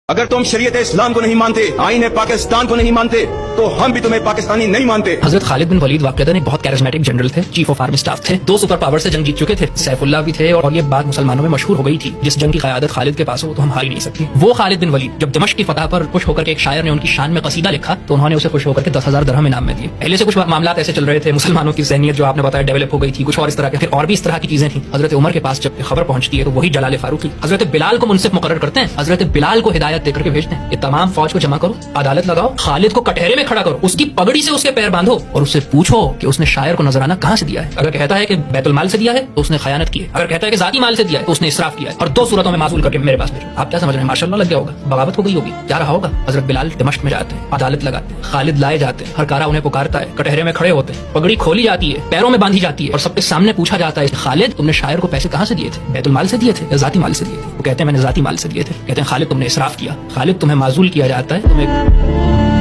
اگر تم شریعت اسلام کو نہیں مانتے، آئین پاکستان کو نہیں مانتے، تو ہم بھی تمہیں پاکستانی نہیں مانتے۔ حضرت خالد بن ولید واقعتاً ایک بہت کیرزمیٹک جنرل تھے، چیف آف آرمی اسٹاف تھے، 2 سپر پاور سے جنگ جیت چکے تھے، سیف اللہ بھی تھے، اور یہ بات مسلمانوں میں مشہور ہو گئی تھی، جس جنگ کی قیادت خالد کے پاس ہو تو ہم ہار ہی نہیں سکتے۔ وہ خالد بن ولید جب دمشق کی فتح پر خوش ہو کر کے ایک شاعر نے ان کی شان میں قصیدہ لکھا تو انہوں نے اسے خوش ہو کر کے 10,000 درہم انعام میں دیے۔ پہلے سے کچھ معاملات ایسے چل رہے تھے، مسلمانوں کی ذہنیت جو آپ نے بتایا ڈیولپ ہو گئی تھی، کچھ اور اس طرح کے، پھر اور بھی اس طرح کی چیزیں تھیں۔ حضرت عمر کے پاس جب خبر پہنچتی ہے تو وہی جلال فاروقی حضرت بلال کو منصف مقرر کرتے ہیں، حضرت بلال کو ہدایت دے کر کے بھیجتے ہیں، یہ تمام فوج کو جمع کرو، عدالت لگاؤ، خالد کو کٹہرے میں کھڑا کرو، اس کی پگڑی سے اس کے پیر باندھو اور اس سے پوچھو کہ اس نے شاعر کو نذرانہ کہاں سے دیا ہے۔ اگر کہتا ہے کہ بیت المال سے دیا ہے تو اس نے خیانت کی ہے، اگر کہتا ہے کہ ذاتی مال سے دیا ہے تو اس نے اسراف کیا ہے، اور 2 صورتوں میں معزول کر کے میرے پاس بھیجو۔ آپ کیا سمجھ رہے ہیں؟ ماشاءاللہ لگ گیا ہوگا، بغاوت ہو گئی ہوگی، کیا رہا ہوگا۔ حضرت بلال دمشق میں جاتے ہیں، عدالت لگاتے ہیں، خالد لائے جاتے ہیں، ہر کارا انہیں پکارتا ہے، کٹہرے میں کھڑے ہوتے ہیں، پگڑی کھولی جاتی ہے، پیروں میں باندھی جاتی ہے، اور سب کے سامنے پوچھا جاتا ہے خالد تم نے شاعر کو پیسے کہاں سے دیے تھے؟ بیت المال سے دیے تھے یا ذاتی مال سے دیے تھے؟ وہ کہتے ہیں میں نے ذاتی مال سے دیے تھے۔ کہتے ہیں خالد تم نے اسراف کیا، خالد تمہیں معزول کیا جاتا ہے، تمہیں